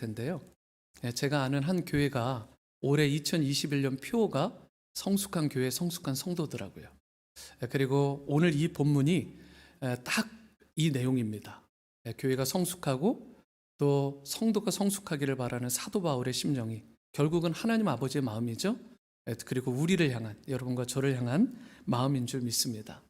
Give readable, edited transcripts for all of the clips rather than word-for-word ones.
텐데요. 제가 아는 한 교회가 올해 2021년 표어가 성숙한 교회, 성숙한 성도더라고요. 그리고 오늘 이 본문이 딱 이 내용입니다. 교회가 성숙하고 또 성도가 성숙하기를 바라는 사도 바울의 심령이 결국은 하나님 아버지의 마음이죠. 그리고 우리를 향한, 여러분과 저를 향한 마음인 줄 믿습니다.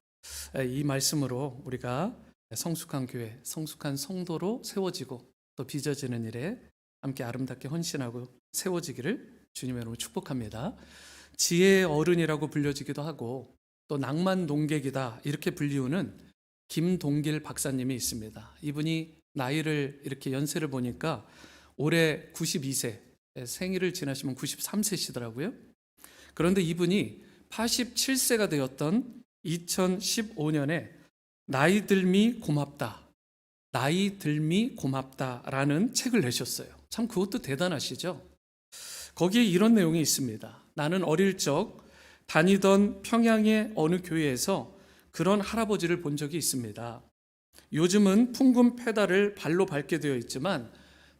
이 말씀으로 우리가 성숙한 교회, 성숙한 성도로 세워지고 또 빚어지는 일에 함께 아름답게 헌신하고 세워지기를 주님의 이름으로 축복합니다. 지혜의 어른이라고 불려지기도 하고 또 낭만 농객이다 이렇게 불리우는 김동길 박사님이 있습니다. 이분이 나이를 이렇게 연세를 보니까 올해 92세, 생일을 지나시면 93세시더라고요. 그런데 이분이 87세가 되었던 2015년에 나이 들미 고맙다, 나이 들미 고맙다라는 책을 내셨어요. 참 그것도 대단하시죠. 거기에 이런 내용이 있습니다. 나는 어릴 적 다니던 평양의 어느 교회에서 그런 할아버지를 본 적이 있습니다. 요즘은 풍금 페달을 발로 밟게 되어 있지만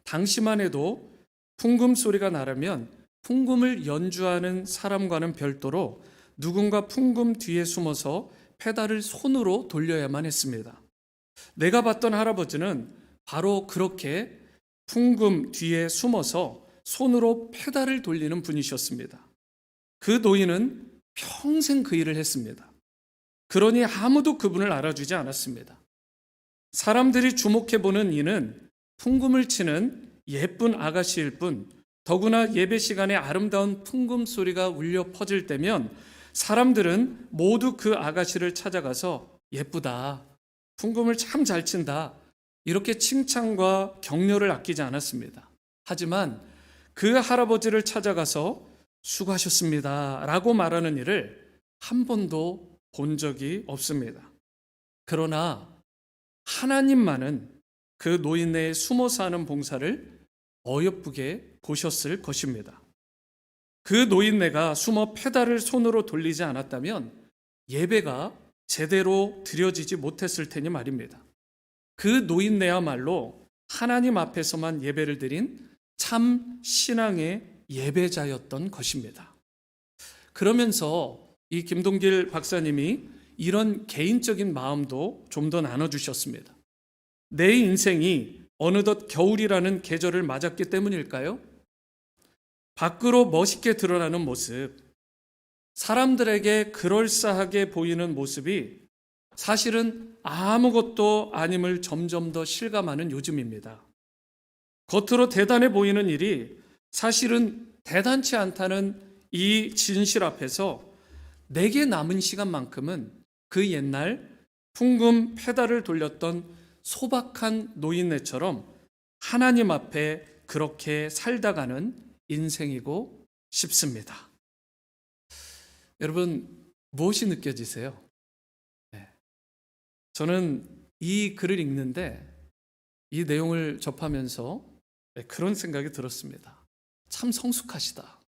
당시만 해도 풍금 소리가 나려면 풍금을 연주하는 사람과는 별도로 누군가 풍금 뒤에 숨어서 페달을 손으로 돌려야만 했습니다. 내가 봤던 할아버지는 바로 그렇게 풍금 뒤에 숨어서 손으로 페달을 돌리는 분이셨습니다. 그 노인은 평생 그 일을 했습니다. 그러니 아무도 그분을 알아주지 않았습니다. 사람들이 주목해보는 이는 풍금을 치는 예쁜 아가씨일 뿐, 더구나 예배 시간에 아름다운 풍금 소리가 울려 퍼질 때면 사람들은 모두 그 아가씨를 찾아가서 예쁘다, 풍금을 참 잘 친다, 이렇게 칭찬과 격려를 아끼지 않았습니다. 하지만 그 할아버지를 찾아가서 수고하셨습니다 라고 말하는 일을 한 번도 본 적이 없습니다. 그러나 하나님만은 그 노인네에 숨어서 하는 봉사를 어여쁘게 보셨을 것입니다. 그 노인네가 숨어 페달을 손으로 돌리지 않았다면 예배가 제대로 드려지지 못했을 테니 말입니다. 그 노인네야말로 하나님 앞에서만 예배를 드린 참 신앙의 예배자였던 것입니다. 그러면서 이 김동길 박사님이 이런 개인적인 마음도 좀 더 나눠주셨습니다. 내 인생이 어느덧 겨울이라는 계절을 맞았기 때문일까요? 밖으로 멋있게 드러나는 모습, 사람들에게 그럴싸하게 보이는 모습이 사실은 아무것도 아님을 점점 더 실감하는 요즘입니다. 겉으로 대단해 보이는 일이 사실은 대단치 않다는 이 진실 앞에서 내게 남은 시간만큼은 그 옛날 풍금 페달을 돌렸던 소박한 노인네처럼 하나님 앞에 그렇게 살다가는 인생이고 싶습니다. 여러분, 무엇이 느껴지세요? 저는 이 글을 읽는데 이 내용을 접하면서 그런 생각이 들었습니다. 참 성숙하시다.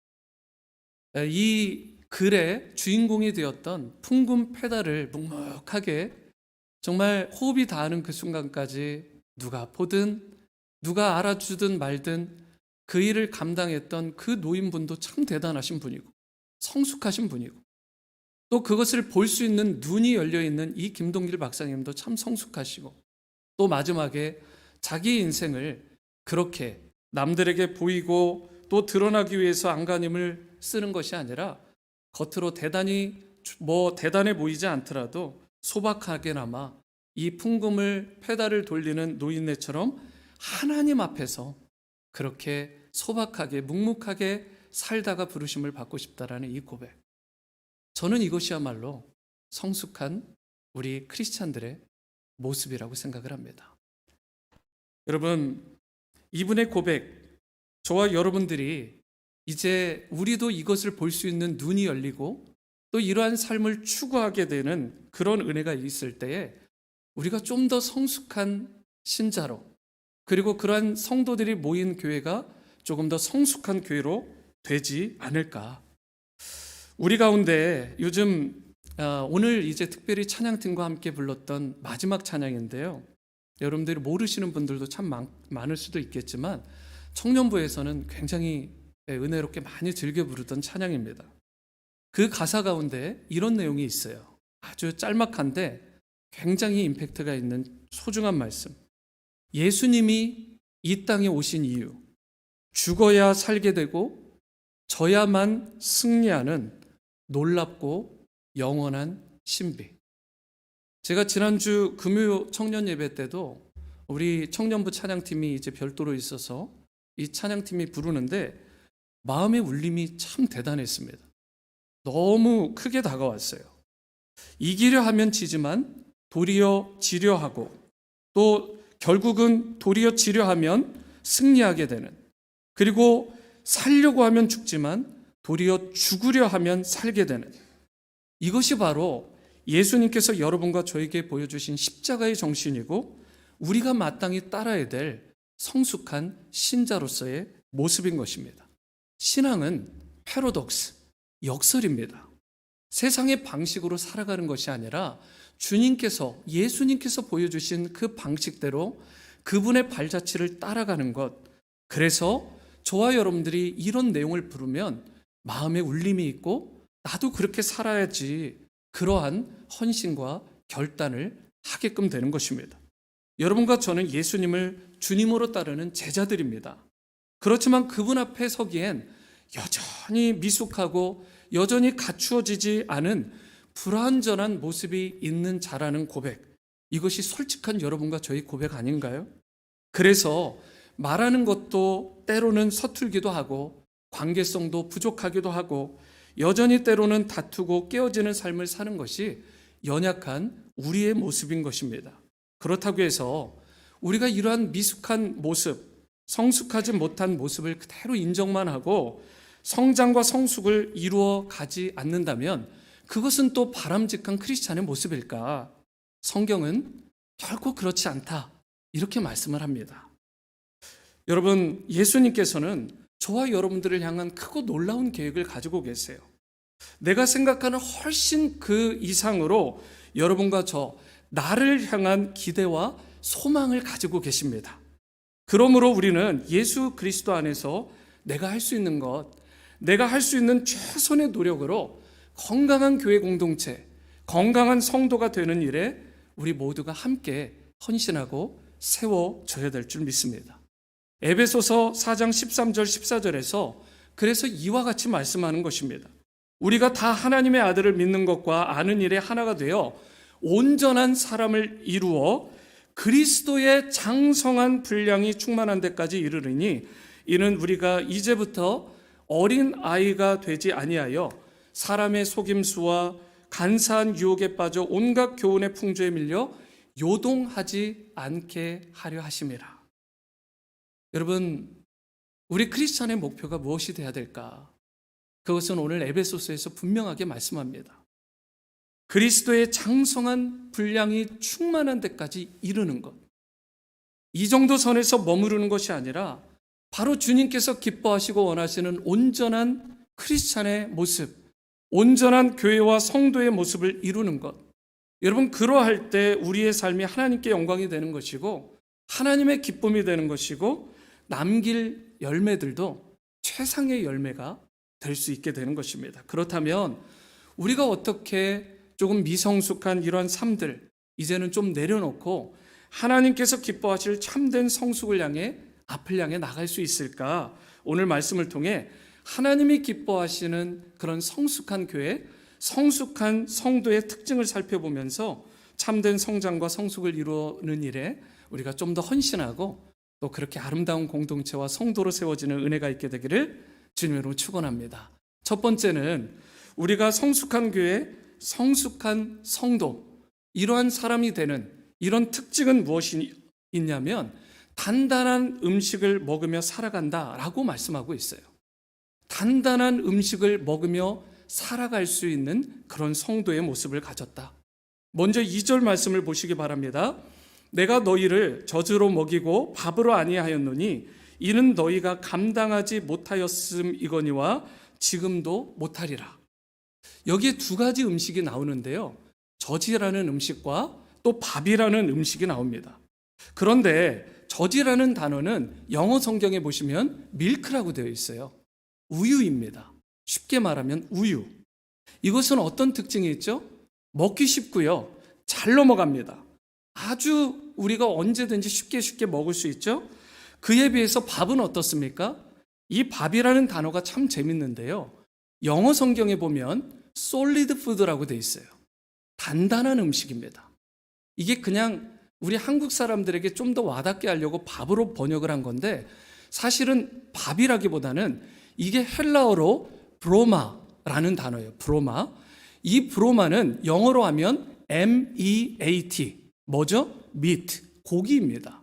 이 글의 주인공이 되었던 풍금 페달을 묵묵하게 정말 호흡이 닿는 그 순간까지 누가 보든 누가 알아주든 말든 그 일을 감당했던 그 노인분도 참 대단하신 분이고 성숙하신 분이고 또 그것을 볼 수 있는 눈이 열려있는 이 김동길 박사님도 참 성숙하시고 또 마지막에 자기 인생을 그렇게 남들에게 보이고 또 드러나기 위해서 안간힘을 쓰는 것이 아니라 겉으로 대단해 보이지 않더라도 소박하게나마 이 풍금을 페달을 돌리는 노인네처럼 하나님 앞에서 그렇게 소박하게 묵묵하게 살다가 부르심을 받고 싶다라는 이 고백. 저는 이것이야말로 성숙한 우리 크리스찬들의 모습이라고 생각을 합니다. 여러분, 이분의 고백, 저와 여러분들이 이제 우리도 이것을 볼 수 있는 눈이 열리고 또 이러한 삶을 추구하게 되는 그런 은혜가 있을 때에 우리가 좀 더 성숙한 신자로 그리고 그러한 성도들이 모인 교회가 조금 더 성숙한 교회로 되지 않을까. 우리 가운데 요즘 오늘 이제 특별히 찬양팀과 함께 불렀던 마지막 찬양인데요. 여러분들이 모르시는 분들도 참 많을 수도 있겠지만 청년부에서는 굉장히 은혜롭게 많이 즐겨 부르던 찬양입니다. 그 가사 가운데 이런 내용이 있어요. 아주 짤막한데 굉장히 임팩트가 있는 소중한 말씀. 예수님이 이 땅에 오신 이유, 죽어야 살게 되고 져야만 승리하는 놀랍고 영원한 신비. 제가 지난주 금요 청년 예배 때도 우리 청년부 찬양팀이 이제 별도로 있어서 이 찬양팀이 부르는데 마음의 울림이 참 대단했습니다. 너무 크게 다가왔어요. 이기려 하면 지지만 도리어 지려 하고 또 결국은 도리어 지려 하면 승리하게 되는, 그리고 살려고 하면 죽지만 도리어 죽으려 하면 살게 되는, 이것이 바로 예수님께서 여러분과 저에게 보여주신 십자가의 정신이고 우리가 마땅히 따라야 될 성숙한 신자로서의 모습인 것입니다. 신앙은 패러독스, 역설입니다. 세상의 방식으로 살아가는 것이 아니라 주님께서, 예수님께서 보여주신 그 방식대로 그분의 발자취를 따라가는 것. 그래서 저와 여러분들이 이런 내용을 부르면 마음에 울림이 있고 나도 그렇게 살아야지, 그러한 헌신과 결단을 하게끔 되는 것입니다. 여러분과 저는 예수님을 주님으로 따르는 제자들입니다. 그렇지만 그분 앞에 서기엔 여전히 미숙하고 여전히 갖추어지지 않은 불완전한 모습이 있는 자라는 고백, 이것이 솔직한 여러분과 저희 고백 아닌가요? 그래서 말하는 것도 때로는 서툴기도 하고 관계성도 부족하기도 하고 여전히 때로는 다투고 깨어지는 삶을 사는 것이 연약한 우리의 모습인 것입니다. 그렇다고 해서 우리가 이러한 미숙한 모습, 성숙하지 못한 모습을 그대로 인정만 하고 성장과 성숙을 이루어 가지 않는다면 그것은 또 바람직한 크리스찬의 모습일까? 성경은 결코 그렇지 않다, 이렇게 말씀을 합니다. 여러분, 예수님께서는 저와 여러분들을 향한 크고 놀라운 계획을 가지고 계세요. 내가 생각하는 훨씬 그 이상으로 여러분과 저, 나를 향한 기대와 소망을 가지고 계십니다. 그러므로 우리는 예수 그리스도 안에서 내가 할 수 있는 것, 내가 할 수 있는 최선의 노력으로 건강한 교회 공동체, 건강한 성도가 되는 일에 우리 모두가 함께 헌신하고 세워져야 될 줄 믿습니다. 에베소서 4장 13절 14절에서 그래서 이와 같이 말씀하는 것입니다. 우리가 다 하나님의 아들을 믿는 것과 아는 일에 하나가 되어 온전한 사람을 이루어 그리스도의 장성한 분량이 충만한 데까지 이르르니 이는 우리가 이제부터 어린 아이가 되지 아니하여 사람의 속임수와 간사한 유혹에 빠져 온갖 교훈의 풍조에 밀려 요동하지 않게 하려 하심이라. 여러분, 우리 크리스찬의 목표가 무엇이 되어야 될까? 그것은 오늘 에베소서에서 분명하게 말씀합니다. 그리스도의 장성한 분량이 충만한 데까지 이르는 것. 이 정도 선에서 머무르는 것이 아니라 바로 주님께서 기뻐하시고 원하시는 온전한 크리스찬의 모습, 온전한 교회와 성도의 모습을 이루는 것. 여러분, 그러할 때 우리의 삶이 하나님께 영광이 되는 것이고 하나님의 기쁨이 되는 것이고 남길 열매들도 최상의 열매가 될 수 있게 되는 것입니다. 그렇다면 우리가 어떻게 조금 미성숙한 이러한 삶들 이제는 좀 내려놓고 하나님께서 기뻐하실 참된 성숙을 향해 앞을 향해 나갈 수 있을까? 오늘 말씀을 통해 하나님이 기뻐하시는 그런 성숙한 교회, 성숙한 성도의 특징을 살펴보면서 참된 성장과 성숙을 이루는 일에 우리가 좀 더 헌신하고 또 그렇게 아름다운 공동체와 성도로 세워지는 은혜가 있게 되기를 주님으로 축원합니다. 첫 번째는 우리가 성숙한 교회, 성숙한 성도, 이러한 사람이 되는 이런 특징은 무엇이 있냐면 단단한 음식을 먹으며 살아간다라고 말씀하고 있어요. 단단한 음식을 먹으며 살아갈 수 있는 그런 성도의 모습을 가졌다. 먼저 2절 말씀을 보시기 바랍니다. 내가 너희를 젖으로 먹이고 밥으로 아니하였노니 이는 너희가 감당하지 못하였음이거니와 지금도 못하리라. 여기에 두 가지 음식이 나오는데요. 젖이라는 음식과 또 밥이라는 음식이 나옵니다. 그런데 젖이라는 단어는 영어 성경에 보시면 밀크라고 되어 있어요. 우유입니다. 쉽게 말하면 우유. 이것은 어떤 특징이 있죠? 먹기 쉽고요. 잘 넘어갑니다. 아주 우리가 언제든지 쉽게 먹을 수 있죠? 그에 비해서 밥은 어떻습니까? 이 밥이라는 단어가 참 재밌는데요. 영어 성경에 보면 solid food라고 되어 있어요. 단단한 음식입니다. 이게 그냥 우리 한국 사람들에게 좀 더 와닿게 하려고 밥으로 번역을 한 건데 사실은 밥이라기보다는 이게 헬라어로 브로마라는 단어예요. 브로마. 이 브로마는 영어로 하면 meat. 뭐죠? meat. 고기입니다.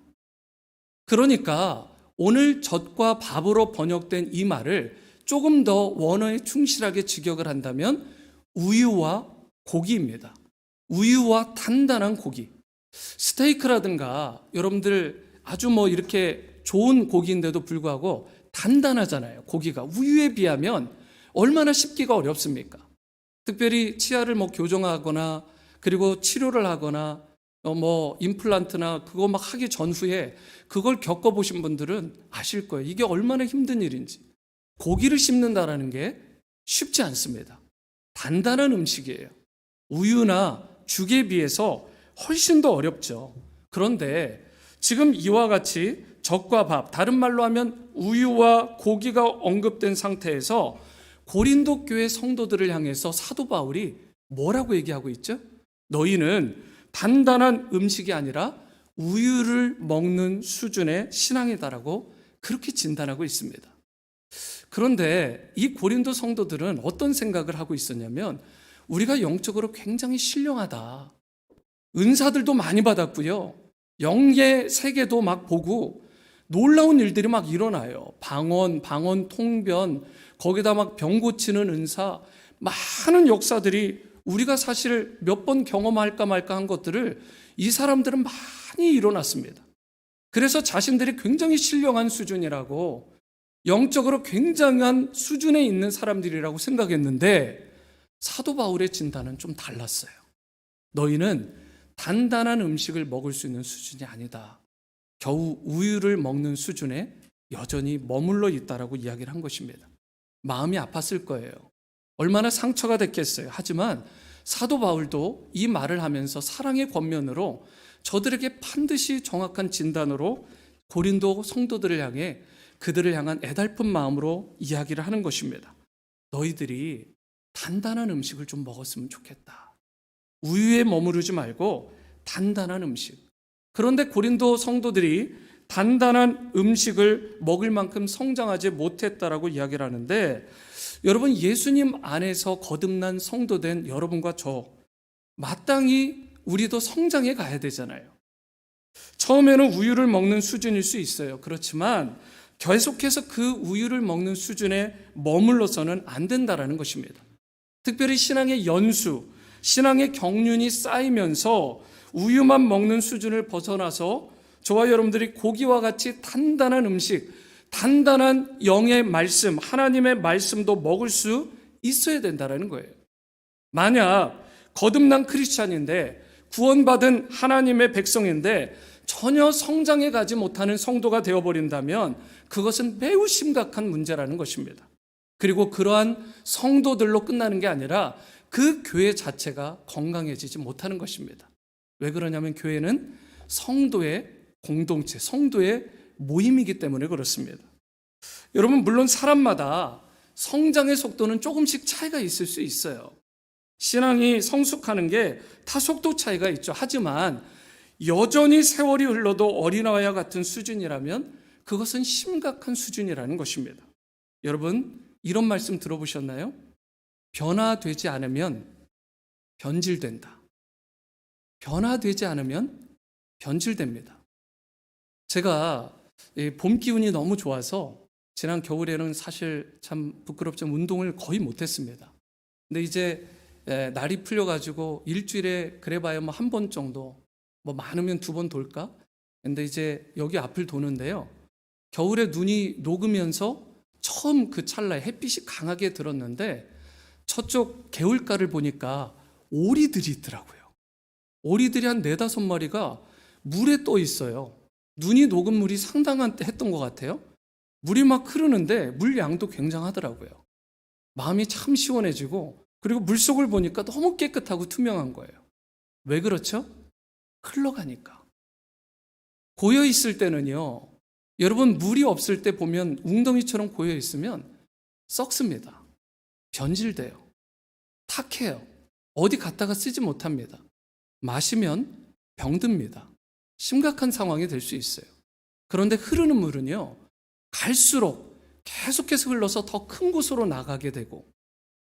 그러니까 오늘 젖과 밥으로 번역된 이 말을 조금 더 원어에 충실하게 직역을 한다면 우유와 고기입니다. 우유와 단단한 고기. 스테이크라든가 여러분들 아주 이렇게 좋은 고기인데도 불구하고 단단하잖아요. 고기가 우유에 비하면 얼마나 씹기가 어렵습니까? 특별히 치아를 교정하거나 그리고 치료를 하거나 임플란트나 그거 하기 전후에 그걸 겪어보신 분들은 아실 거예요. 이게 얼마나 힘든 일인지. 고기를 씹는다라는 게 쉽지 않습니다. 단단한 음식이에요. 우유나 죽에 비해서 훨씬 더 어렵죠. 그런데 지금 이와 같이 젖과 밥, 다른 말로 하면 우유와 고기가 언급된 상태에서 고린도 교회 성도들을 향해서 사도 바울이 뭐라고 얘기하고 있죠? 너희는 단단한 음식이 아니라 우유를 먹는 수준의 신앙이다라고 그렇게 진단하고 있습니다. 그런데 이 고린도 성도들은 어떤 생각을 하고 있었냐면 우리가 영적으로 굉장히 신령하다. 은사들도 많이 받았고요. 영계 세계도 보고 놀라운 일들이 일어나요. 방언, 통변, 거기다 병 고치는 은사, 많은 역사들이 우리가 사실 몇 번 경험할까 말까 한 것들을 이 사람들은 많이 일어났습니다. 그래서 자신들이 굉장히 신령한 수준이라고 영적으로 굉장한 수준에 있는 사람들이라고 생각했는데 사도 바울의 진단은 좀 달랐어요. 너희는 단단한 음식을 먹을 수 있는 수준이 아니다. 겨우 우유를 먹는 수준에 여전히 머물러 있다라고 이야기를 한 것입니다. 마음이 아팠을 거예요. 얼마나 상처가 됐겠어요. 하지만 사도 바울도 이 말을 하면서 사랑의 권면으로 저들에게 반드시 정확한 진단으로 고린도 성도들을 향해 그들을 향한 애달픈 마음으로 이야기를 하는 것입니다. 너희들이 단단한 음식을 좀 먹었으면 좋겠다. 우유에 머무르지 말고 단단한 음식. 그런데 고린도 성도들이 단단한 음식을 먹을 만큼 성장하지 못했다라고 이야기를 하는데 여러분 예수님 안에서 거듭난 성도된 여러분과 저 마땅히 우리도 성장해 가야 되잖아요. 처음에는 우유를 먹는 수준일 수 있어요. 그렇지만 계속해서 그 우유를 먹는 수준에 머물러서는 안 된다라는 것입니다. 특별히 신앙의 연수, 신앙의 경륜이 쌓이면서 우유만 먹는 수준을 벗어나서 저와 여러분들이 고기와 같이 단단한 음식, 단단한 영의 말씀, 하나님의 말씀도 먹을 수 있어야 된다는 거예요. 만약 거듭난 크리스찬인데 구원받은 하나님의 백성인데 전혀 성장해 가지 못하는 성도가 되어버린다면 그것은 매우 심각한 문제라는 것입니다. 그리고 그러한 성도들로 끝나는 게 아니라 그 교회 자체가 건강해지지 못하는 것입니다. 왜 그러냐면 교회는 성도의 공동체, 성도의 모임이기 때문에 그렇습니다. 여러분 물론 사람마다 성장의 속도는 조금씩 차이가 있을 수 있어요. 신앙이 성숙하는 게 다 속도 차이가 있죠. 하지만 여전히 세월이 흘러도 어린아이와 같은 수준이라면 그것은 심각한 수준이라는 것입니다. 여러분 이런 말씀 들어보셨나요? 변화되지 않으면 변질된다. 변화되지 않으면 변질됩니다. 제가 봄 기운이 너무 좋아서 지난 겨울에는 사실 참 부끄럽지만 운동을 거의 못했습니다. 근데 이제 날이 풀려가지고 일주일에 그래봐야 한 번 정도, 많으면 2번 돌까? 근데 이제 여기 앞을 도는데요. 겨울에 눈이 녹으면서 처음 그 찰나에 햇빛이 강하게 들었는데 저쪽 개울가를 보니까 오리들이 있더라고요. 오리들이 한 4-5마리가 물에 떠 있어요. 눈이 녹은 물이 상당한 때 했던 것 같아요. 물이 막 흐르는데 물 양도 굉장하더라고요. 마음이 참 시원해지고, 그리고 물속을 보니까 너무 깨끗하고 투명한 거예요. 왜 그렇죠? 흘러가니까. 고여 있을 때는요, 여러분 물이 없을 때 보면 웅덩이처럼 고여 있으면 썩습니다. 변질돼요. 탁해요. 어디 갖다가 쓰지 못합니다. 마시면 병듭니다. 심각한 상황이 될 수 있어요. 그런데 흐르는 물은요, 갈수록 계속해서 흘러서 더 큰 곳으로 나가게 되고,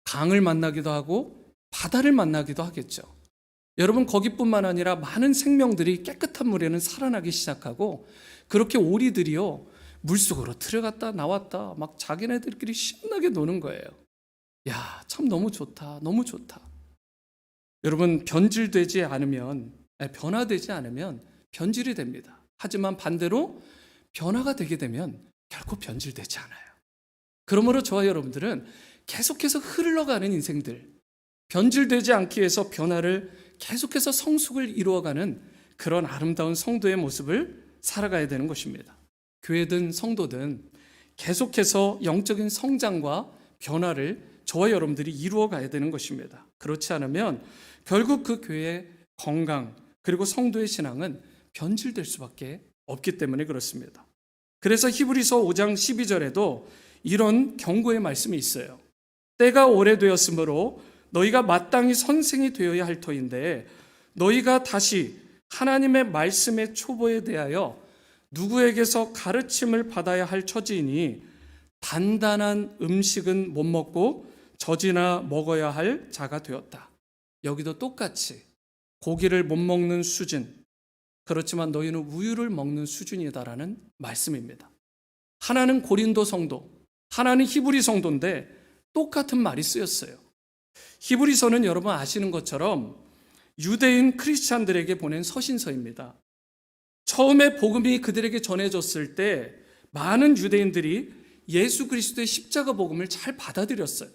강을 만나기도 하고 바다를 만나기도 하겠죠. 여러분, 거기뿐만 아니라 많은 생명들이 깨끗한 물에는 살아나기 시작하고, 그렇게 오리들이요, 물속으로 들어갔다 나왔다 막 자기네들끼리 신나게 노는 거예요. 야, 참 너무 좋다, 너무 좋다. 여러분, 변질되지 않으면, 변화되지 않으면 변질이 됩니다. 하지만 반대로 변화가 되게 되면 결코 변질되지 않아요. 그러므로 저와 여러분들은 계속해서 흘러가는 인생들, 변질되지 않기 위해서 변화를 계속해서 성숙을 이루어가는 그런 아름다운 성도의 모습을 살아가야 되는 것입니다. 교회든 성도든 계속해서 영적인 성장과 변화를 저와 여러분들이 이루어 가야 되는 것입니다. 그렇지 않으면 결국 그 교회의 건강 그리고 성도의 신앙은 변질될 수밖에 없기 때문에 그렇습니다. 그래서 히브리서 5장 12절에도 이런 경고의 말씀이 있어요. 때가 오래되었으므로 너희가 마땅히 선생이 되어야 할 터인데 너희가 다시 하나님의 말씀의 초보에 대하여 누구에게서 가르침을 받아야 할 처지이니 단단한 음식은 못 먹고 젖이나 먹어야 할 자가 되었다. 여기도 똑같이 고기를 못 먹는 수준, 그렇지만 너희는 우유를 먹는 수준이다라는 말씀입니다. 하나는 고린도 성도, 하나는 히브리 성도인데 똑같은 말이 쓰였어요. 히브리서는 여러분 아시는 것처럼 유대인 크리스찬들에게 보낸 서신서입니다. 처음에 복음이 그들에게 전해졌을 때 많은 유대인들이 예수 그리스도의 십자가 복음을 잘 받아들였어요.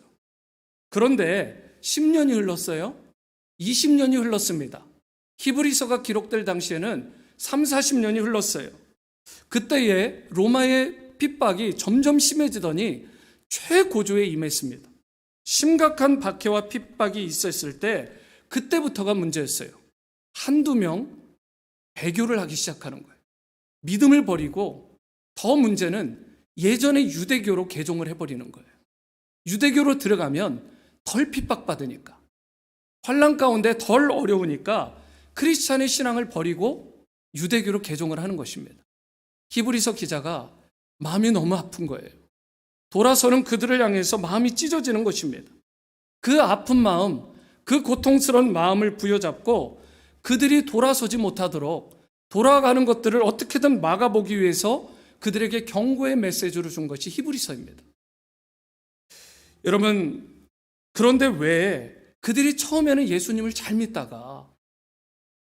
그런데 10년이 흘렀어요. 20년이 흘렀습니다. 히브리서가 기록될 당시에는 3, 40년이 흘렀어요. 그때에 로마의 핍박이 점점 심해지더니 최고조에 임했습니다. 심각한 박해와 핍박이 있었을 때 그때부터가 문제였어요. 한두 명 배교를 하기 시작하는 거예요. 믿음을 버리고 더 문제는 예전의 유대교로 개종을 해버리는 거예요. 유대교로 들어가면 덜 핍박받으니까, 환난 가운데 덜 어려우니까 크리스찬의 신앙을 버리고 유대교로 개종을 하는 것입니다. 히브리서 기자가 마음이 너무 아픈 거예요. 돌아서는 그들을 향해서 마음이 찢어지는 것입니다. 그 아픈 마음, 그 고통스러운 마음을 부여잡고 그들이 돌아서지 못하도록 돌아가는 것들을 어떻게든 막아보기 위해서 그들에게 경고의 메시지를 준 것이 히브리서입니다. 여러분, 그런데 왜 그들이 처음에는 예수님을 잘 믿다가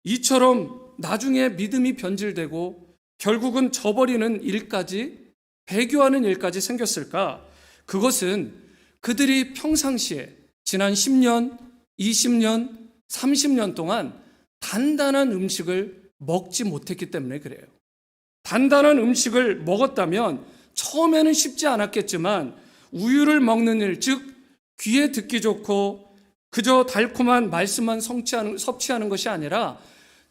이처럼 나중에 믿음이 변질되고 결국은 저버리는 일까지, 배교하는 일까지 생겼을까? 그것은 그들이 평상시에 지난 10년, 20년, 30년 동안 단단한 음식을 먹지 못했기 때문에 그래요. 단단한 음식을 먹었다면 처음에는 쉽지 않았겠지만 우유를 먹는 일, 즉 귀에 듣기 좋고 그저 달콤한 말씀만 섭취하는 것이 아니라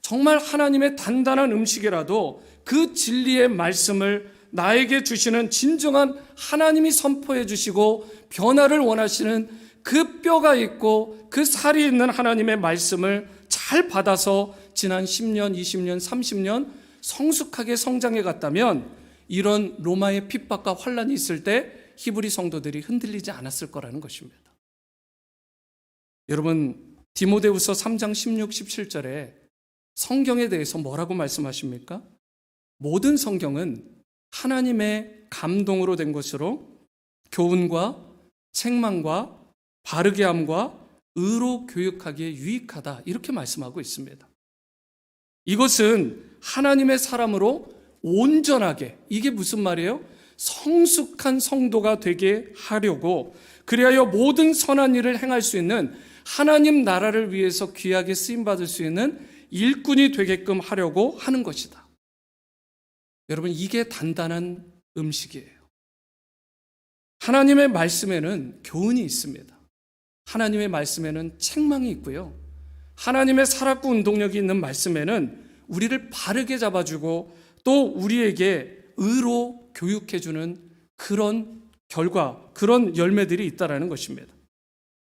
정말 하나님의 단단한 음식이라도 그 진리의 말씀을 나에게 주시는 진정한 하나님이 선포해 주시고 변화를 원하시는 그 뼈가 있고 그 살이 있는 하나님의 말씀을 잘 받아서 지난 10년, 20년, 30년 성숙하게 성장해 갔다면 이런 로마의 핍박과 환란이 있을 때 히브리 성도들이 흔들리지 않았을 거라는 것입니다. 여러분, 디모데후서 3장 16, 17절에 성경에 대해서 뭐라고 말씀하십니까? 모든 성경은 하나님의 감동으로 된 것으로 교훈과 책망과 바르게 함과 의로 교육하기에 유익하다, 이렇게 말씀하고 있습니다. 이것은 하나님의 사람으로 온전하게, 이게 무슨 말이에요? 성숙한 성도가 되게 하려고, 그리하여 모든 선한 일을 행할 수 있는 하나님 나라를 위해서 귀하게 쓰임받을 수 있는 일꾼이 되게끔 하려고 하는 것이다. 여러분, 이게 단단한 음식이에요. 하나님의 말씀에는 교훈이 있습니다. 하나님의 말씀에는 책망이 있고요. 하나님의 살았고 운동력이 있는 말씀에는 우리를 바르게 잡아주고 또 우리에게 의로 교육해주는 그런 결과, 그런 열매들이 있다라는 것입니다.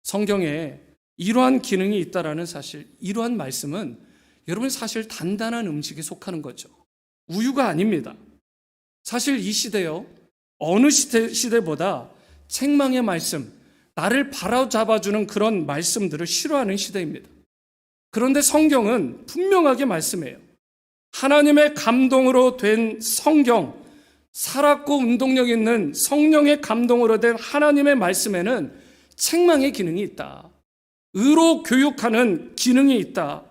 성경에 이러한 기능이 있다라는 사실, 이러한 말씀은 여러분 사실 단단한 음식에 속하는 거죠. 우유가 아닙니다. 사실 이 시대요, 어느 시대보다 책망의 말씀, 나를 바로잡아주는 그런 말씀들을 싫어하는 시대입니다. 그런데 성경은 분명하게 말씀해요. 하나님의 감동으로 된 성경, 살았고 운동력 있는 성령의 감동으로 된 하나님의 말씀에는 책망의 기능이 있다. 의로 교육하는 기능이 있다.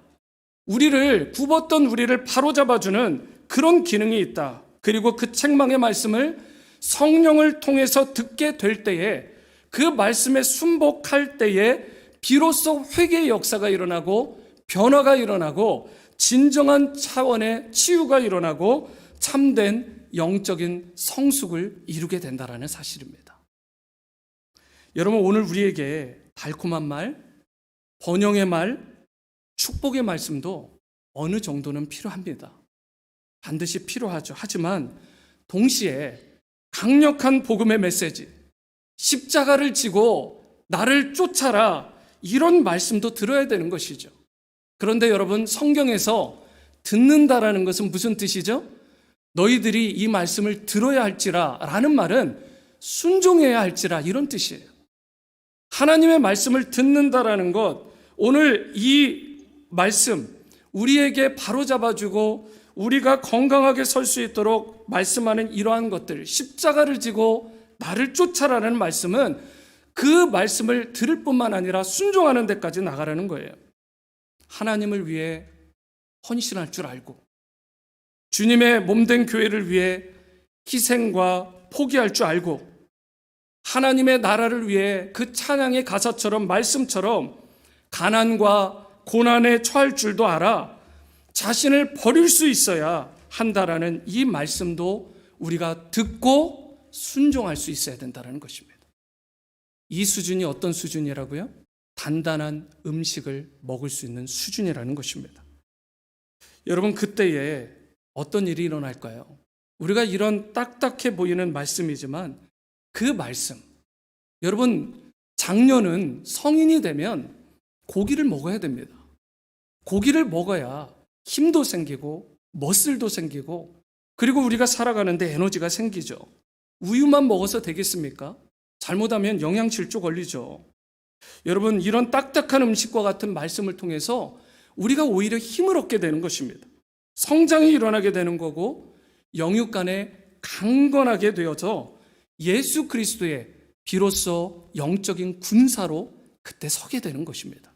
우리를 굽었던 우리를 바로잡아주는 그런 기능이 있다. 그리고 그 책망의 말씀을 성령을 통해서 듣게 될 때에 그 말씀에 순복할 때에 비로소 회개의 역사가 일어나고 변화가 일어나고 진정한 차원의 치유가 일어나고 참된 영적인 성숙을 이루게 된다는 사실입니다. 여러분, 오늘 우리에게 달콤한 말, 번영의 말, 축복의 말씀도 어느 정도는 필요합니다. 반드시 필요하죠. 하지만 동시에 강력한 복음의 메시지, 십자가를 지고 나를 쫓아라, 이런 말씀도 들어야 되는 것이죠. 그런데 여러분, 성경에서 듣는다라는 것은 무슨 뜻이죠? 너희들이 이 말씀을 들어야 할지라 라는 말은 순종해야 할지라, 이런 뜻이에요. 하나님의 말씀을 듣는다라는 것, 오늘 이 말씀 우리에게 바로잡아주고 우리가 건강하게 설 수 있도록 말씀하는 이러한 것들, 십자가를 지고 나를 쫓아라는 말씀은 그 말씀을 들을 뿐만 아니라 순종하는 데까지 나가라는 거예요. 하나님을 위해 헌신할 줄 알고 주님의 몸된 교회를 위해 희생과 포기할 줄 알고 하나님의 나라를 위해 그 찬양의 가사처럼 말씀처럼 가난과 고난에 처할 줄도 알아 자신을 버릴 수 있어야 한다라는 이 말씀도 우리가 듣고 순종할 수 있어야 된다는 것입니다. 이 수준이 어떤 수준이라고요? 단단한 음식을 먹을 수 있는 수준이라는 것입니다. 여러분, 그때에 어떤 일이 일어날까요? 우리가 이런 딱딱해 보이는 말씀이지만 그 말씀, 여러분, 장녀는 성인이 되면 고기를 먹어야 됩니다. 고기를 먹어야 힘도 생기고 머슬도 생기고 그리고 우리가 살아가는데 에너지가 생기죠. 우유만 먹어서 되겠습니까? 잘못하면 영양실조 걸리죠. 여러분, 이런 딱딱한 음식과 같은 말씀을 통해서 우리가 오히려 힘을 얻게 되는 것입니다. 성장이 일어나게 되는 거고 영육간에 강건하게 되어서 예수 그리스도의 비로소 영적인 군사로 그때 서게 되는 것입니다.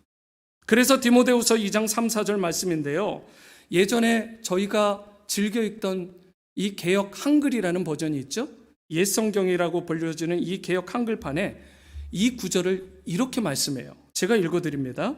그래서 디모데후서 2장 3, 4절 말씀인데요, 예전에 저희가 즐겨 읽던 이 개역 한글이라는 버전이 있죠. 옛 성경이라고 불려지는 이 개역 한글판에 이 구절을 이렇게 말씀해요. 제가 읽어드립니다.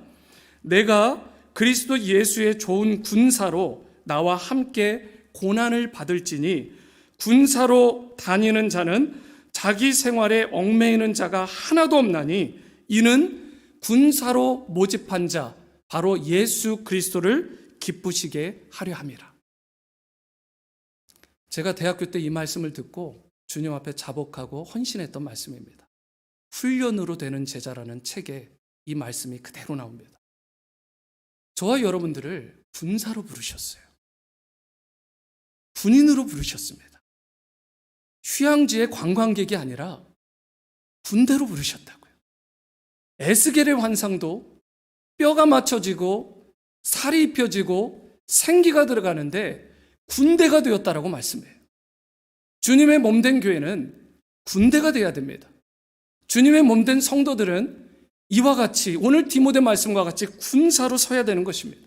내가 그리스도 예수의 좋은 군사로 나와 함께 고난을 받을지니 군사로 다니는 자는 자기 생활에 얽매이는 자가 하나도 없나니 이는 군사로 모집한 자 바로 예수 그리스도를 기쁘시게 하려 함이라. 제가 대학교 때 이 말씀을 듣고 주님 앞에 자복하고 헌신했던 말씀입니다. 훈련으로 되는 제자라는 책에 이 말씀이 그대로 나옵니다. 저와 여러분들을 군사로 부르셨어요. 군인으로 부르셨습니다. 휴양지의 관광객이 아니라 군대로 부르셨다고요. 에스겔의 환상도 뼈가 맞춰지고 살이 입혀지고 생기가 들어가는데 군대가 되었다라고 말씀해요. 주님의 몸된 교회는 군대가 되어야 됩니다. 주님의 몸된 성도들은 이와 같이 오늘 디모데 말씀과 같이 군사로 서야 되는 것입니다.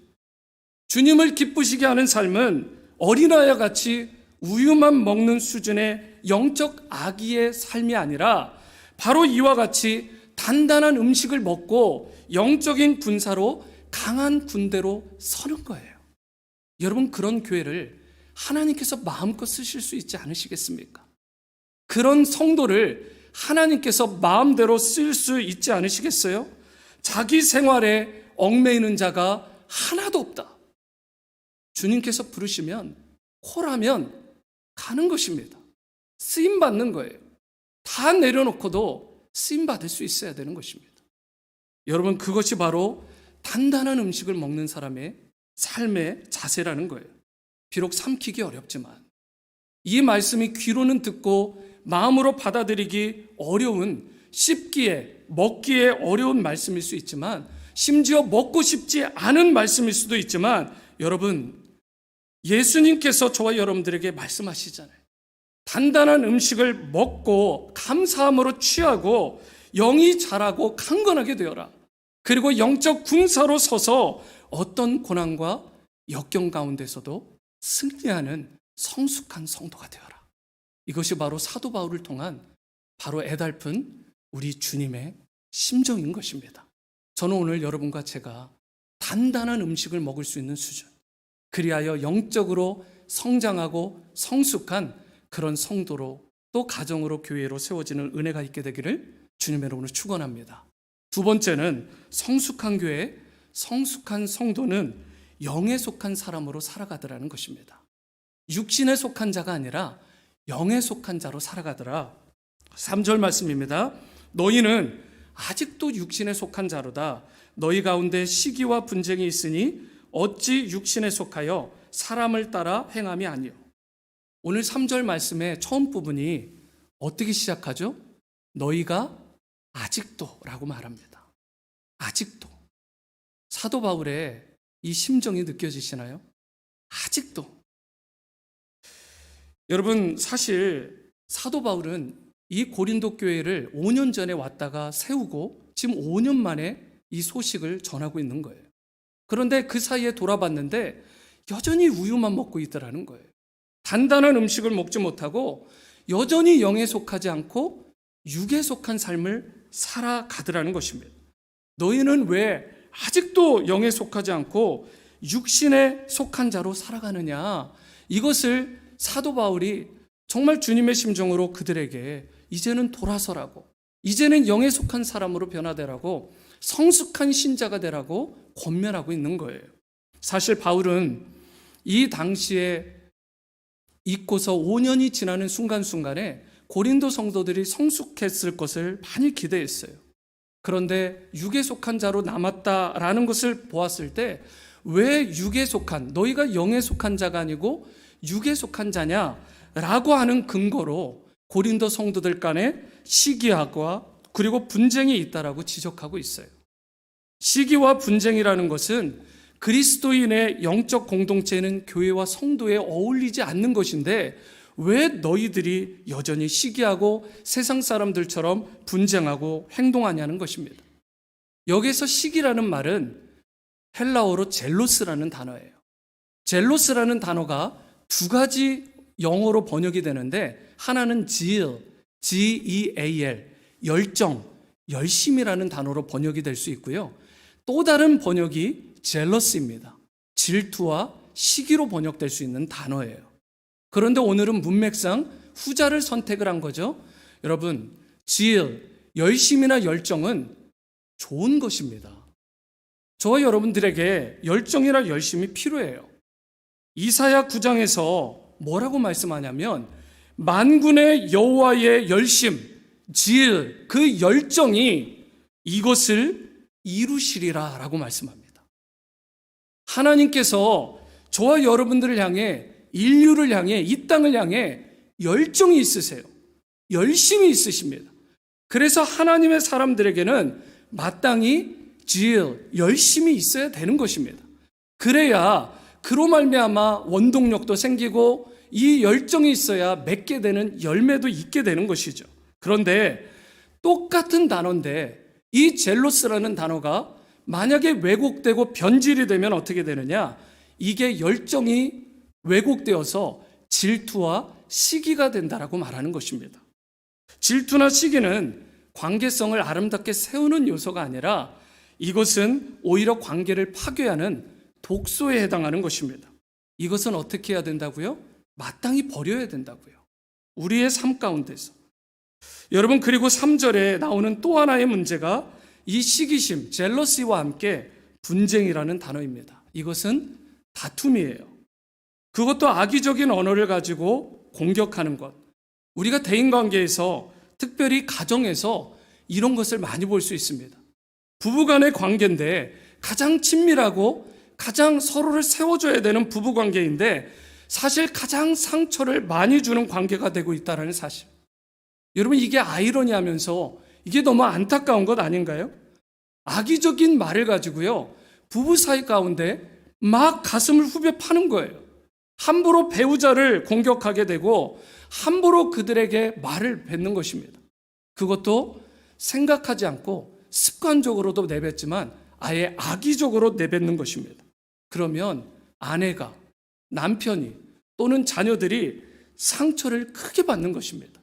주님을 기쁘시게 하는 삶은 어린아이와 같이 우유만 먹는 수준의 영적 아기의 삶이 아니라 바로 이와 같이 단단한 음식을 먹고 영적인 군사로 강한 군대로 서는 거예요. 여러분, 그런 교회를 하나님께서 마음껏 쓰실 수 있지 않으시겠습니까? 그런 성도를 하나님께서 마음대로 쓸 수 있지 않으시겠어요? 자기 생활에 얽매이는 자가 하나도 없다. 주님께서 부르시면 콜하면 가는 것입니다. 쓰임 받는 거예요. 다 내려놓고도 쓰임 받을 수 있어야 되는 것입니다. 여러분, 그것이 바로 단단한 음식을 먹는 사람의 삶의 자세라는 거예요. 비록 삼키기 어렵지만 이 말씀이 귀로는 듣고 마음으로 받아들이기 어려운, 씹기에 먹기에 어려운 말씀일 수 있지만, 심지어 먹고 싶지 않은 말씀일 수도 있지만, 여러분, 예수님께서 저와 여러분들에게 말씀하시잖아요. 단단한 음식을 먹고 감사함으로 취하고 영이 자라고 강건하게 되어라. 그리고 영적 군사로 서서 어떤 고난과 역경 가운데서도 승리하는 성숙한 성도가 되어라. 이것이 바로 사도 바울을 통한 바로 애달픈 우리 주님의 심정인 것입니다. 저는 오늘 여러분과 제가 단단한 음식을 먹을 수 있는 수준, 그리하여 영적으로 성장하고 성숙한 그런 성도로, 또 가정으로, 교회로 세워지는 은혜가 있게 되기를 주님의 이름으로 축원합니다. 두 번째는 성숙한 교회, 성숙한 성도는 영에 속한 사람으로 살아가더라는 것입니다. 육신에 속한 자가 아니라 영에 속한 자로 살아가더라. 3절 말씀입니다. 너희는 아직도 육신에 속한 자로다. 너희 가운데 시기와 분쟁이 있으니 어찌 육신에 속하여 사람을 따라 행함이 아니요. 오늘 3절 말씀의 처음 부분이 어떻게 시작하죠? 너희가 아직도 라고 말합니다. 아직도. 사도 바울의 이 심정이 느껴지시나요? 아직도. 여러분, 사실 사도 바울은 이 고린도 교회를 5년 전에 왔다가 세우고 지금 5년 만에 이 소식을 전하고 있는 거예요. 그런데 그 사이에 돌아봤는데 여전히 우유만 먹고 있더라는 거예요. 단단한 음식을 먹지 못하고 여전히 영에 속하지 않고 육에 속한 삶을 살아가더라는 것입니다. 너희는 왜 아직도 영에 속하지 않고 육신에 속한 자로 살아가느냐? 이것을 사도 바울이 정말 주님의 심정으로 그들에게 이제는 돌아서라고, 이제는 영에 속한 사람으로 변화되라고, 성숙한 신자가 되라고 권면하고 있는 거예요. 사실 바울은 이 당시에 있고서 5년이 지나는 순간순간에 고린도 성도들이 성숙했을 것을 많이 기대했어요. 그런데 육에 속한 자로 남았다라는 것을 보았을 때, 왜 육에 속한, 너희가 영에 속한 자가 아니고 육에 속한 자냐라고 하는 근거로 고린도 성도들 간에 시기와 그리고 분쟁이 있다라고 지적하고 있어요. 시기와 분쟁이라는 것은 그리스도인의 영적 공동체는 교회와 성도에 어울리지 않는 것인데, 왜 너희들이 여전히 시기하고 세상 사람들처럼 분쟁하고 행동하냐는 것입니다. 여기서 시기라는 말은 헬라어로 젤로스라는 단어예요. 젤로스라는 단어가 두 가지 영어로 번역이 되는데, 하나는 zeal, G-E-A-L, 열정, 열심이라는 단어로 번역이 될 수 있고요. 또 다른 번역이 jealous입니다. 질투와 시기로 번역될 수 있는 단어예요. 그런데 오늘은 문맥상 후자를 선택을 한 거죠. 여러분, zeal, 열심이나 열정은 좋은 것입니다. 저와 여러분들에게 열정이나 열심이 필요해요. 이사야 9장에서 뭐라고 말씀하냐면, 만군의 여호와의 열심, zeal, 그 열정이 이것을 이루시리라 라고 말씀합니다. 하나님께서 저와 여러분들을 향해, 인류를 향해, 이 땅을 향해 열정이 있으세요. 열심이 있으십니다. 그래서 하나님의 사람들에게는 마땅히 zeal, 열심이 있어야 되는 것입니다. 그래야 그로 말미암아 원동력도 생기고 이 열정이 있어야 맺게 되는 열매도 있게 되는 것이죠. 그런데 똑같은 단어인데 이 젤로스라는 단어가 만약에 왜곡되고 변질이 되면 어떻게 되느냐? 이게 열정이 왜곡되어서 질투와 시기가 된다라고 말하는 것입니다. 질투나 시기는 관계성을 아름답게 세우는 요소가 아니라 이것은 오히려 관계를 파괴하는 독소에 해당하는 것입니다. 이것은 어떻게 해야 된다고요? 마땅히 버려야 된다고요. 우리의 삶 가운데서. 여러분, 그리고 3절에 나오는 또 하나의 문제가 이 시기심, 젤러시와 함께 분쟁이라는 단어입니다. 이것은 다툼이에요. 그것도 악의적인 언어를 가지고 공격하는 것. 우리가 대인관계에서, 특별히 가정에서 이런 것을 많이 볼 수 있습니다. 부부간의 관계인데 가장 친밀하고 가장 서로를 세워줘야 되는 부부관계인데 사실 가장 상처를 많이 주는 관계가 되고 있다는 사실. 여러분, 이게 아이러니하면서 이게 너무 안타까운 것 아닌가요? 악의적인 말을 가지고요, 부부 사이 가운데 막 가슴을 후벼 파는 거예요. 함부로 배우자를 공격하게 되고 함부로 그들에게 말을 뱉는 것입니다. 그것도 생각하지 않고 습관적으로도 내뱉지만 아예 악의적으로 내뱉는 것입니다. 그러면 아내가, 남편이 또는 자녀들이 상처를 크게 받는 것입니다.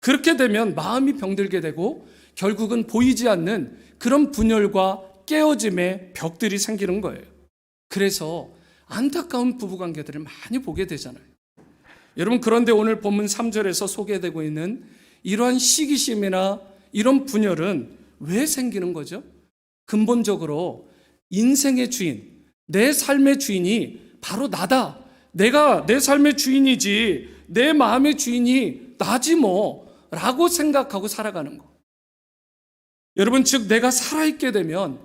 그렇게 되면 마음이 병들게 되고 결국은 보이지 않는 그런 분열과 깨어짐의 벽들이 생기는 거예요. 그래서 안타까운 부부관계들을 많이 보게 되잖아요. 여러분, 그런데 오늘 본문 3절에서 소개되고 있는 이러한 시기심이나 이런 분열은 왜 생기는 거죠? 근본적으로 인생의 주인, 내 삶의 주인이 바로 나다. 내가 내 삶의 주인이지, 내 마음의 주인이 나지 뭐 라고 생각하고 살아가는 거. 여러분, 즉 내가 살아있게 되면,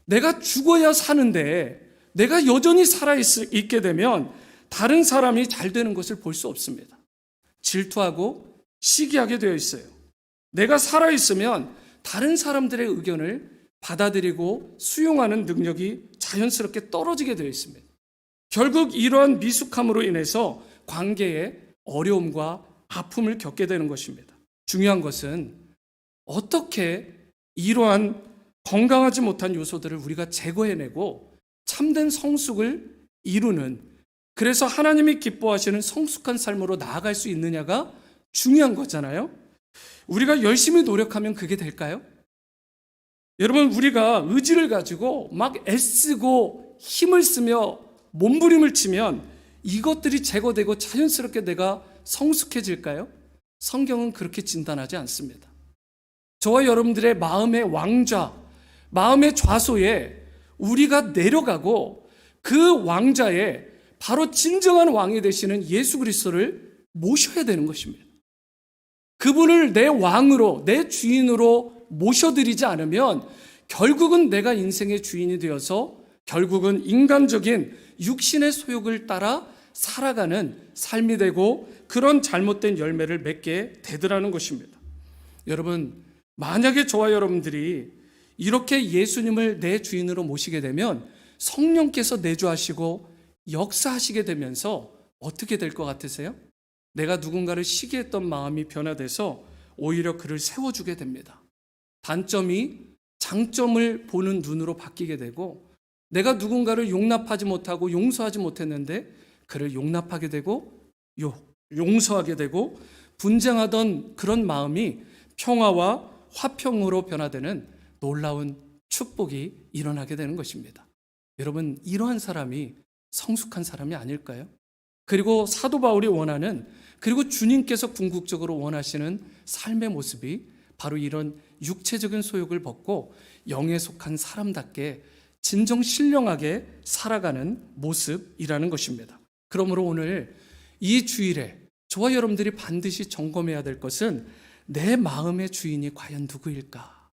내가 죽어야 사는데 내가 여전히 살아있게 되면 다른 사람이 잘 되는 것을 볼 수 없습니다. 질투하고 시기하게 되어 있어요. 내가 살아있으면 다른 사람들의 의견을 받아들이고 수용하는 능력이 자연스럽게 떨어지게 되어 있습니다. 결국 이러한 미숙함으로 인해서 관계에 어려움과 아픔을 겪게 되는 것입니다. 중요한 것은 어떻게 이러한 건강하지 못한 요소들을 우리가 제거해내고 참된 성숙을 이루는, 그래서 하나님이 기뻐하시는 성숙한 삶으로 나아갈 수 있느냐가 중요한 거잖아요. 우리가 열심히 노력하면 그게 될까요? 여러분, 우리가 의지를 가지고 막 애쓰고 힘을 쓰며 몸부림을 치면 이것들이 제거되고 자연스럽게 내가 성숙해질까요? 성경은 그렇게 진단하지 않습니다. 저와 여러분들의 마음의 왕좌, 마음의 좌소에 우리가 내려가고 그 왕좌에 바로 진정한 왕이 되시는 예수 그리스도를 모셔야 되는 것입니다. 그분을 내 왕으로, 내 주인으로 모셔드리지 않으면 결국은 내가 인생의 주인이 되어서 결국은 인간적인 육신의 소욕을 따라 살아가는 삶이 되고 그런 잘못된 열매를 맺게 되더라는 것입니다. 여러분, 만약에 저와 여러분들이 이렇게 예수님을 내 주인으로 모시게 되면 성령께서 내주하시고 역사하시게 되면서 어떻게 될 것 같으세요? 내가 누군가를 시기했던 마음이 변화돼서 오히려 그를 세워주게 됩니다. 단점이 장점을 보는 눈으로 바뀌게 되고, 내가 누군가를 용납하지 못하고 용서하지 못했는데 그를 용납하게 되고 용서하게 되고, 분쟁하던 그런 마음이 평화와 화평으로 변화되는 놀라운 축복이 일어나게 되는 것입니다. 여러분, 이러한 사람이 성숙한 사람이 아닐까요? 그리고 사도 바울이 원하는, 그리고 주님께서 궁극적으로 원하시는 삶의 모습이 바로 이런 육체적인 소욕을 벗고 영에 속한 사람답게 진정 신령하게 살아가는 모습이라는 것입니다. 그러므로 오늘 이 주일에 저와 여러분들이 반드시 점검해야 될 것은 내 마음의 주인이 과연 누구일까?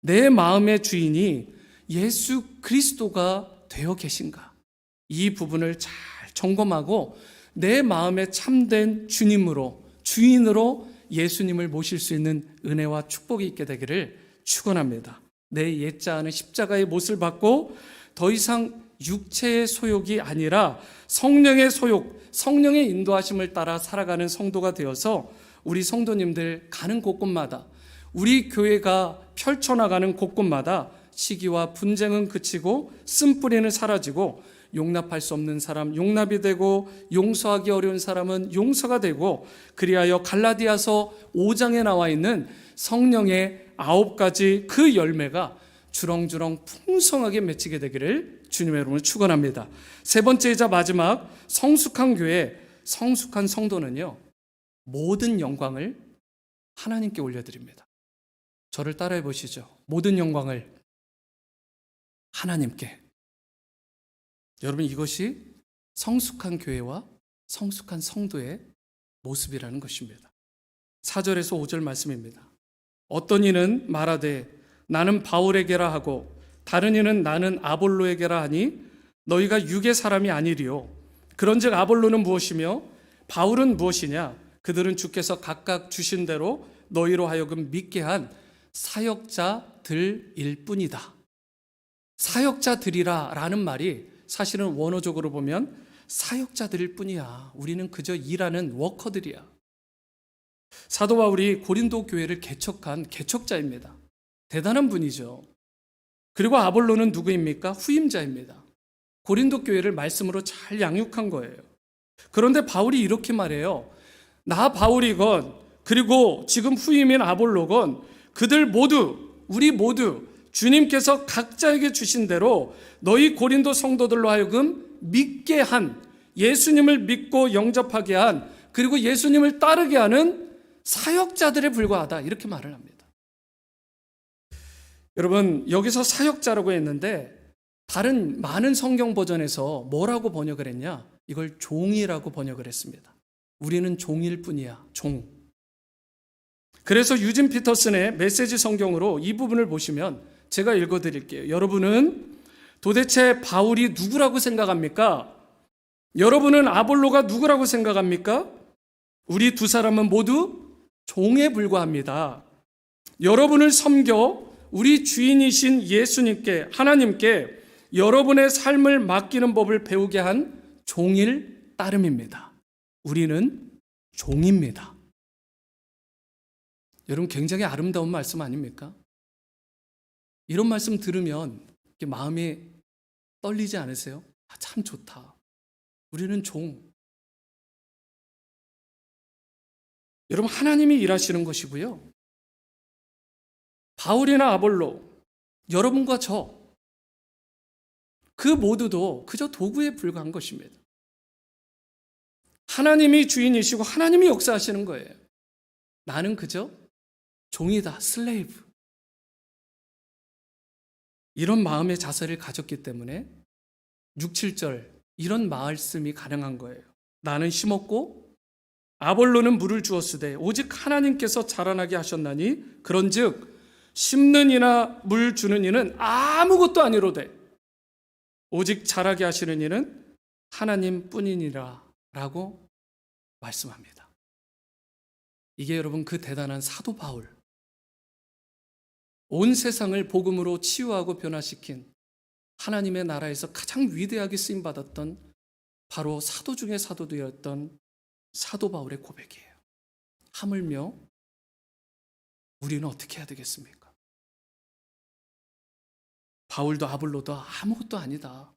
내 마음의 주인이 예수 그리스도가 되어 계신가? 이 부분을 잘 점검하고 내 마음에 참된 주인으로 예수님을 모실 수 있는 은혜와 축복이 있게 되기를 축원합니다. 내 옛자아는 십자가의 못을 받고 더 이상 육체의 소욕이 아니라 성령의 소욕, 성령의 인도하심을 따라 살아가는 성도가 되어서 우리 성도님들 가는 곳곳마다, 우리 교회가 펼쳐나가는 곳곳마다 시기와 분쟁은 그치고 쓴뿌리는 사라지고 용납할 수 없는 사람 용납이 되고 용서하기 어려운 사람은 용서가 되고, 그리하여 갈라디아서 5장에 나와 있는 성령의 9가지 그 열매가 주렁주렁 풍성하게 맺히게 되기를 주님의 이름으로 축원합니다. 세 번째이자 마지막 성숙한 교회, 성숙한 성도는요, 모든 영광을 하나님께 올려드립니다. 저를 따라해 보시죠. 모든 영광을 하나님께. 여러분, 이것이 성숙한 교회와 성숙한 성도의 모습이라는 것입니다. 4절에서 5절 말씀입니다. 어떤 이는 말하되 나는 바울에게라 하고 다른 이는 나는 아볼로에게라 하니 너희가 육의 사람이 아니리요. 그런즉 아볼로는 무엇이며 바울은 무엇이냐? 그들은 주께서 각각 주신 대로 너희로 하여금 믿게 한 사역자들일 뿐이다. 사역자들이라 라는 말이 사실은 원어적으로 보면 사역자들일 뿐이야. 우리는 그저 일하는 워커들이야. 사도 바울이 고린도 교회를 개척한 개척자입니다. 대단한 분이죠. 그리고 아볼로는 누구입니까? 후임자입니다. 고린도 교회를 말씀으로 잘 양육한 거예요. 그런데 바울이 이렇게 말해요. 나 바울이건 그리고 지금 후임인 아볼로건 그들 모두, 우리 모두 주님께서 각자에게 주신 대로 너희 고린도 성도들로 하여금 믿게 한, 예수님을 믿고 영접하게 한, 그리고 예수님을 따르게 하는 사역자들에 불과하다, 이렇게 말을 합니다. 여러분, 여기서 사역자라고 했는데 다른 많은 성경 버전에서 뭐라고 번역을 했냐? 이걸 종이라고 번역을 했습니다. 우리는 종일 뿐이야, 종. 그래서 유진 피터슨의 메시지 성경으로 이 부분을 보시면 제가 읽어드릴게요. 여러분은 도대체 바울이 누구라고 생각합니까? 여러분은 아볼로가 누구라고 생각합니까? 우리 두 사람은 모두 종에 불과합니다. 여러분을 섬겨 우리 주인이신 예수님께, 하나님께 여러분의 삶을 맡기는 법을 배우게 한 종일 따름입니다. 우리는 종입니다. 여러분, 굉장히 아름다운 말씀 아닙니까? 이런 말씀 들으면 마음이 떨리지 않으세요? 참 좋다. 우리는 종. 여러분, 하나님이 일하시는 것이고요. 바울이나 아볼로, 여러분과 저, 그 모두도 그저 도구에 불과한 것입니다. 하나님이 주인이시고 하나님이 역사하시는 거예요. 나는 그저 종이다, 슬레이브. 이런 마음의 자세를 가졌기 때문에 6, 7절 이런 말씀이 가능한 거예요. 나는 심었고 아볼로는 물을 주었으되 오직 하나님께서 자라나게 하셨나니 그런즉 심는 이나 물 주는 이는 아무것도 아니로되 오직 자라게 하시는 이는 하나님뿐이니라 라고 말씀합니다. 이게 여러분 그 대단한 사도 바울, 온 세상을 복음으로 치유하고 변화시킨 하나님의 나라에서 가장 위대하게 쓰임받았던 바로 사도 중의 사도되었던 사도 바울의 고백이에요. 하물며 우리는 어떻게 해야 되겠습니까? 바울도 아볼로도 아무것도 아니다.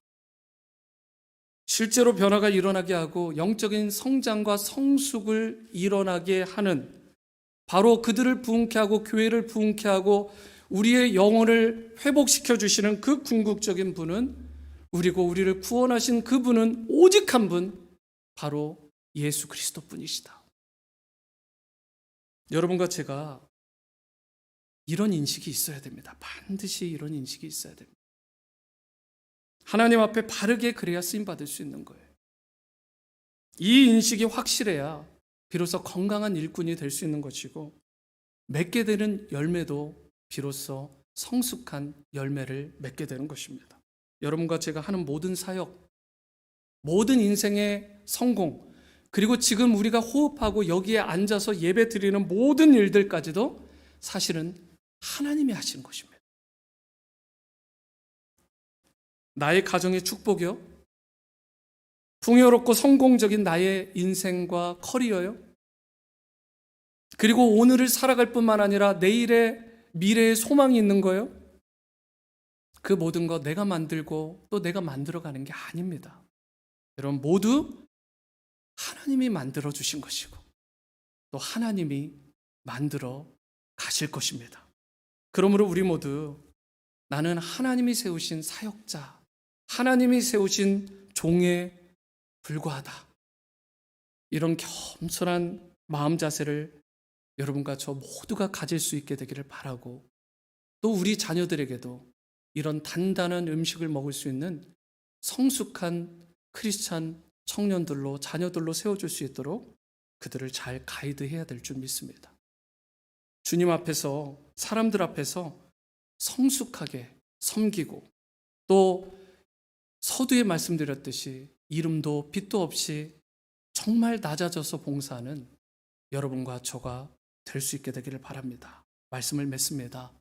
실제로 변화가 일어나게 하고 영적인 성장과 성숙을 일어나게 하는, 바로 그들을 부흥케 하고 교회를 부흥케 하고 우리의 영혼을 회복시켜 주시는 그 궁극적인 분은, 그리고 우리를 구원하신 그분은 오직 한 분, 바로 예수 그리스도 뿐이시다. 여러분과 제가 이런 인식이 있어야 됩니다. 반드시 이런 인식이 있어야 됩니다. 하나님 앞에 바르게 그래야 쓰임받을 수 있는 거예요. 이 인식이 확실해야 비로소 건강한 일꾼이 될 수 있는 것이고, 맺게 되는 열매도 비로소 성숙한 열매를 맺게 되는 것입니다. 여러분과 제가 하는 모든 사역, 모든 인생의 성공, 그리고 지금 우리가 호흡하고 여기에 앉아서 예배 드리는 모든 일들까지도 사실은 하나님이 하시는 것입니다. 나의 가정의 축복이요? 풍요롭고 성공적인 나의 인생과 커리어요? 그리고 오늘을 살아갈 뿐만 아니라 내일의 미래의 소망이 있는 거요? 그 모든 거 내가 만들고 또 내가 만들어가는 게 아닙니다. 여러분, 모두 하나님이 만들어 주신 것이고 또 하나님이 만들어 가실 것입니다. 그러므로 우리 모두 나는 하나님이 세우신 사역자, 하나님이 세우신 종에 불과하다. 이런 겸손한 마음 자세를 여러분과 저 모두가 가질 수 있게 되기를 바라고, 또 우리 자녀들에게도 이런 단단한 음식을 먹을 수 있는 성숙한 크리스찬 청년들로, 자녀들로 세워줄 수 있도록 그들을 잘 가이드해야 될 줄 믿습니다. 주님 앞에서, 사람들 앞에서 성숙하게 섬기고, 또 서두에 말씀드렸듯이 이름도 빛도 없이 정말 낮아져서 봉사하는 여러분과 저가 될 수 있게 되기를 바랍니다. 말씀을 맺습니다.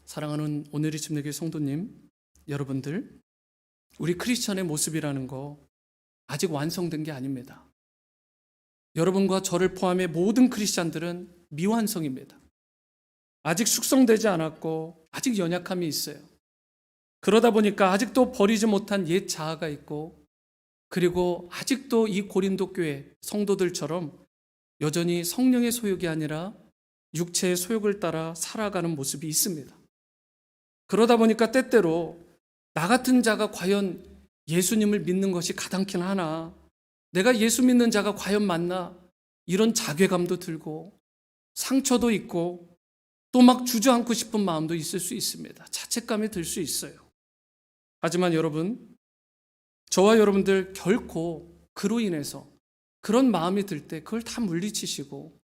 사랑하는 오늘의 침례교회 성도님, 여러분들, 우리 크리스천의 모습이라는 거 아직 완성된 게 아닙니다. 여러분과 저를 포함해 모든 크리스천들은 미완성입니다. 아직 숙성되지 않았고 아직 연약함이 있어요. 그러다 보니까 아직도 버리지 못한 옛 자아가 있고, 그리고 아직도 이 고린도 교회 성도들처럼 여전히 성령의 소욕이 아니라 육체의 소욕을 따라 살아가는 모습이 있습니다. 그러다 보니까 때때로 나 같은 자가 과연 예수님을 믿는 것이 가당키는 하나, 내가 예수 믿는 자가 과연 맞나, 이런 자괴감도 들고 상처도 있고 또 막 주저앉고 싶은 마음도 있을 수 있습니다. 자책감이 들 수 있어요. 하지만 여러분, 저와 여러분들 결코 그로 인해서 그런 마음이 들 때 그걸 다 물리치시고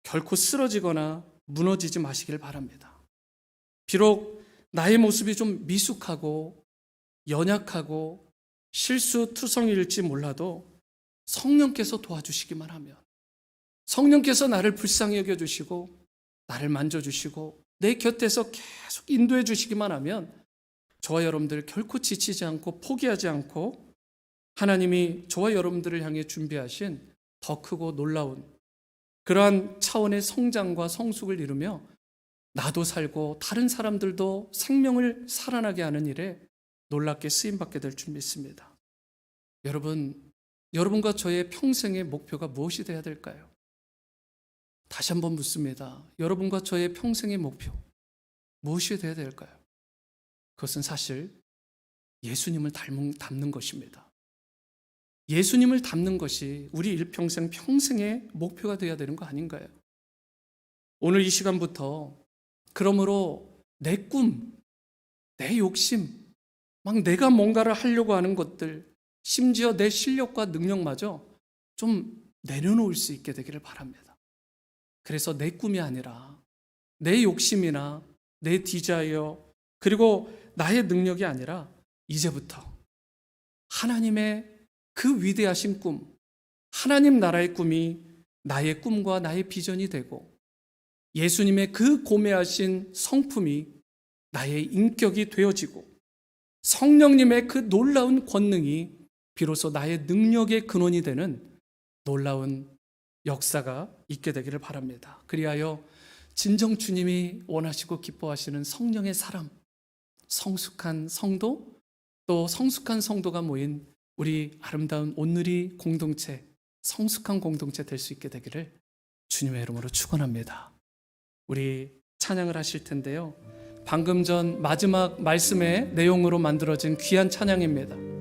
결코 쓰러지거나 무너지지 마시길 바랍니다. 비록 나의 모습이 좀 미숙하고 연약하고 실수투성이일지 몰라도 성령께서 도와주시기만 하면, 성령께서 나를 불쌍히 여겨주시고 나를 만져주시고 내 곁에서 계속 인도해 주시기만 하면 저와 여러분들 결코 지치지 않고 포기하지 않고 하나님이 저와 여러분들을 향해 준비하신 더 크고 놀라운 그러한 차원의 성장과 성숙을 이루며 나도 살고 다른 사람들도 생명을 살아나게 하는 일에 놀랍게 쓰임받게 될 줄 믿습니다. 여러분과 저의 평생의 목표가 무엇이 되어야 될까요? 다시 한번 묻습니다. 여러분과 저의 평생의 목표 무엇이 되어야 될까요? 그것은 사실 예수님을 닮는 것입니다. 예수님을 닮는 것이 우리 일평생 평생의 목표가 되어야 되는 거 아닌가요? 오늘 이 시간부터 그러므로 내 꿈, 내 욕심, 막 내가 뭔가를 하려고 하는 것들, 심지어 내 실력과 능력마저 좀 내려놓을 수 있게 되기를 바랍니다. 그래서 내 꿈이 아니라 내 욕심이나 내 디자이어, 그리고 나의 능력이 아니라 이제부터 하나님의 그 위대하신 꿈, 하나님 나라의 꿈이 나의 꿈과 나의 비전이 되고, 예수님의 그 고매하신 성품이 나의 인격이 되어지고, 성령님의 그 놀라운 권능이 비로소 나의 능력의 근원이 되는 놀라운 역사가 있게 되기를 바랍니다. 그리하여 진정 주님이 원하시고 기뻐하시는 성령의 사람, 성숙한 성도, 또 성숙한 성도가 모인 우리 아름다운 온누리 공동체, 성숙한 공동체 될 수 있게 되기를 주님의 이름으로 축원합니다. 우리 찬양을 하실 텐데요, 방금 전 마지막 말씀의 내용으로 만들어진 귀한 찬양입니다.